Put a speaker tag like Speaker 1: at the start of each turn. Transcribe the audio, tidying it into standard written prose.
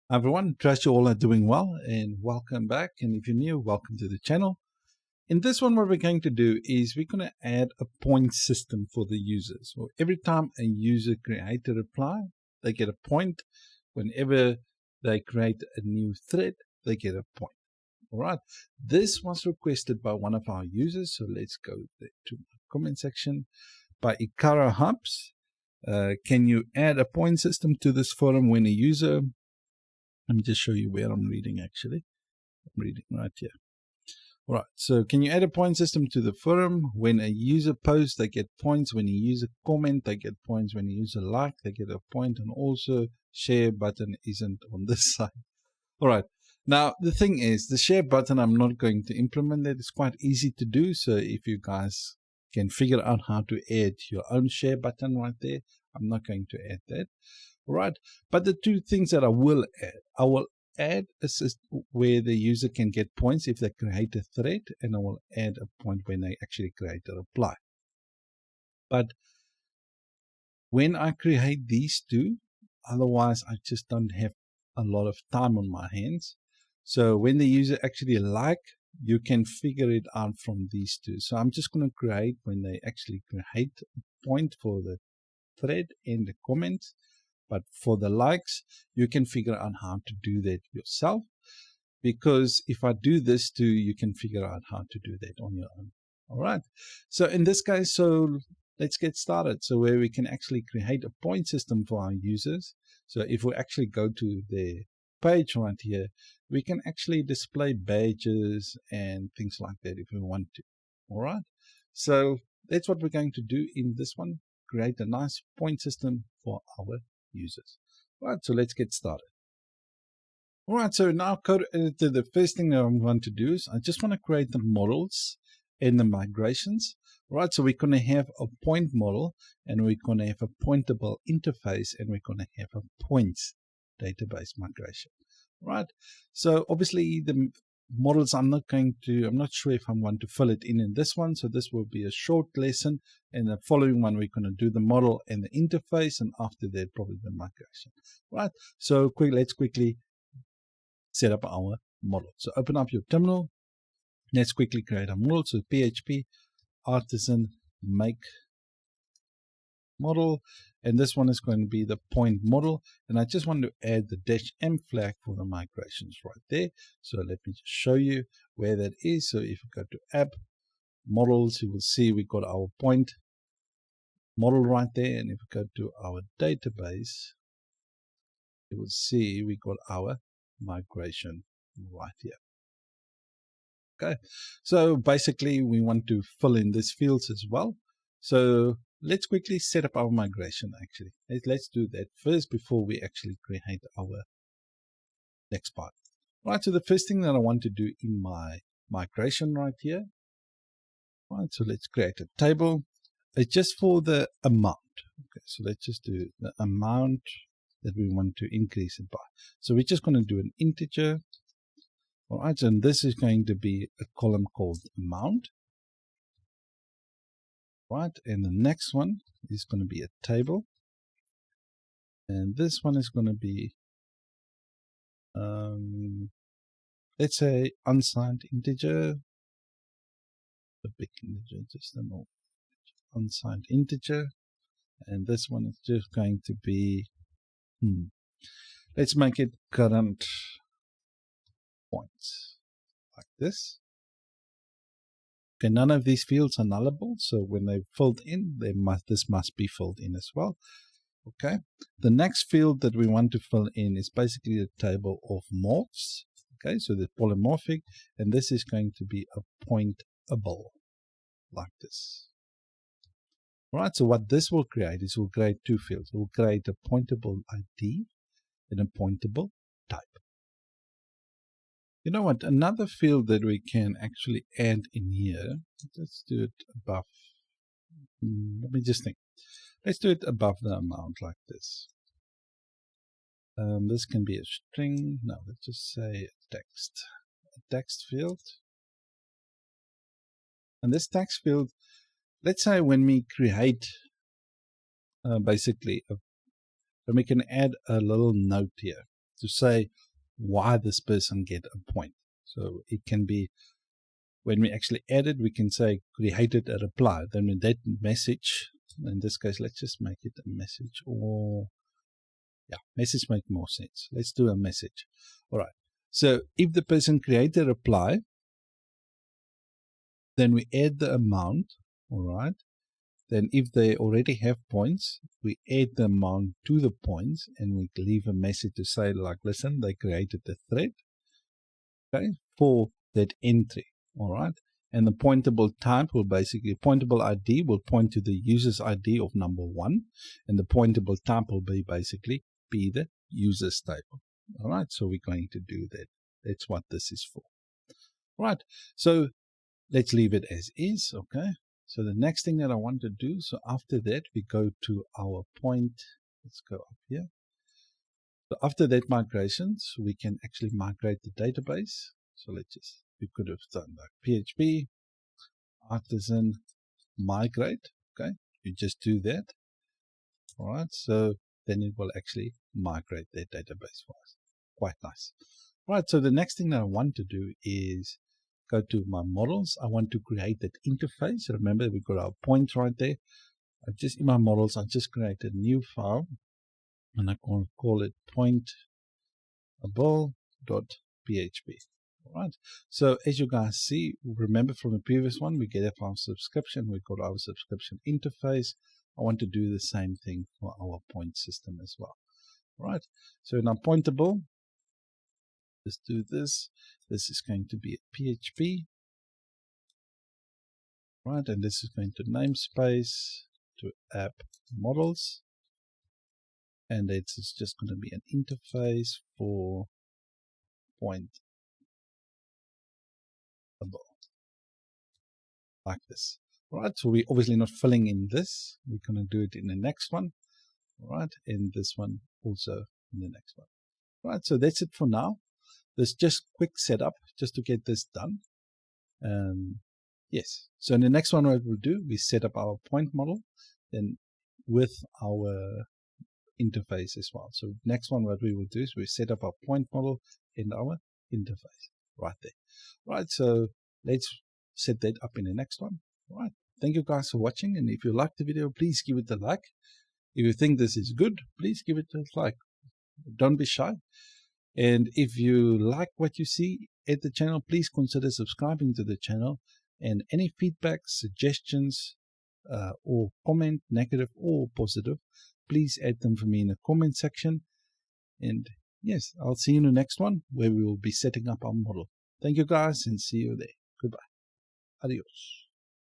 Speaker 1: Hi everyone, trust you all are doing well and welcome back. And if you're new, welcome to the channel. In this one, what we're going to do is we're going to add a point system for the users. So every time a user creates a reply, they get a point. Whenever they create a new thread, they get a point. All right. This was requested by one of our users. So let's go there to the comment section by Ikara Hubs. Can you add a point system to this forum when a user? Let me just show you where I'm reading actually. I'm reading right here. All right, so can you add a point system to the forum? When a user posts, they get points. When a user comment, they get points. When a user like, they get a point. And also share button isn't on this side. All right, now the thing is the share button, I'm not going to implement that. It's quite easy to do. So if you guys can figure out how to add your own share button right there, I'm not going to add that. All right, but the two things that I will add a system where the user can get points if they create a thread, and I will add a point when they actually create a reply. But when I create these two, otherwise I just don't have a lot of time on my hands. So when the user actually like, you can figure it out from these two. So I'm just going to create when they actually create a point for the thread and the comments. But for the likes, you can figure out how to do that yourself, because if I do this too, you can figure out how to do that on your own. All right. So in this case, so let's get started. So where we can actually create a point system for our users. So if we actually go to their page right here, we can actually display badges and things like that if we want to. All right. So that's what we're going to do in this one. Create a nice point system for our users. All right, so let's get started. All right, so now code editor, the first thing that I'm going to do is I just want to create the models and the migrations. All right, so we're going to have a point model and we're going to have a pointable interface and we're going to have a points database migration. All right, so obviously the models I'm not sure if I want to fill it in this one. So this will be a short lesson. And the following one, we're going to do the model and the interface. And after that, probably the migration. Right. So let's quickly set up our model. So open up your terminal. Let's quickly create a model. So PHP artisan make model, and this one is going to be the point model, and I just want to add the -m flag for the migrations right there. So let me just show you where that is. So if you go to app models, you will see we got our point model right there, and if we go to our database, you will see we got our migration right here. Okay, so basically we want to fill in these fields as well. So let's quickly set up our migration actually. Let's do that first before we actually create our next part. Right, so the first thing that I want to do in my migration right here. Right, so let's create a table. It's just for the amount. Okay, so let's just do the amount that we want to increase it by. So we're just going to do an integer. All right, and this is going to be a column called amount. Right, and the next one is going to be a table, and this one is going to be let's say unsigned integer, a big integer, just a normal unsigned integer, and this one is just going to be let's make it current points like this. Okay, none of these fields are nullable, so when they're filled in, this must be filled in as well. Okay, the next field that we want to fill in is basically the table of morphs. Okay, so the polymorphic, and this is going to be a pointable like this. All right, so what this will create is we'll create two fields. It will create a pointable ID and a pointable type. You know what? Another field that we can actually add in here, let's do it above. Let me just think. Let's do it above the amount like this. This can be a string. No, let's just say text. A text field. And this text field, let's say when we create basically, when we can add a little note here. to say why this person get a point. So it can be, when we actually add it, we can say created a reply. Then in that message, in this case, let's just make it a message, or yeah, message make more sense. Let's do a message. All right. So if the person created a reply, then we add the amount. All right. Then if they already have points, we add the amount to the points, and we leave a message to say, like, listen, they created the thread, okay, for that entry. All right. And the pointable type will basically, pointable ID will point to the user's ID of number 1, and the pointable type will be basically be the user's table. All right. So we're going to do that. That's what this is for. All right. So let's leave it as is. Okay. So the next thing that I want to do, so after that, we go to our point. Let's go up here. So after that migrations, we can actually migrate the database. So let's just, we could have done like PHP, artisan, migrate. Okay. You just do that. All right. So then it will actually migrate that database for us. Quite nice. All right. So the next thing that I want to do is go to my models. I want to create that interface. Remember, we got our point right there. I just, in my models, I just created a new file, and I can call it pointable.php. All right. So as you guys see, remember from the previous one, we get our subscription. We got our subscription interface. I want to do the same thing for our point system as well. All right. So now pointable, let's do this. This is going to be a PHP. Right, and this is going to namespace to app models, and it's just going to be an interface for pointable, like this. All right, so we're obviously not filling in this. We're going to do it in the next one. All right, and this one also in the next one. All right, so that's it for now. This just quick setup just to get this done. Yes, so in the next one, what we'll do, we set up our point model, then with our interface as well. So next one, what we will do is we set up our point model in our interface right there. Right, so let's set that up in the next one. All right, thank you guys for watching, and if you like the video, please give it a like. If you think this is good, please give it a like. Don't be shy. And if you like what you see at the channel, please consider subscribing to the channel. And any feedback, suggestions, or comment, negative or positive, please add them for me in the comment section. And yes, I'll see you in the next one where we will be setting up our model. Thank you guys, and see you there. Goodbye. Adios.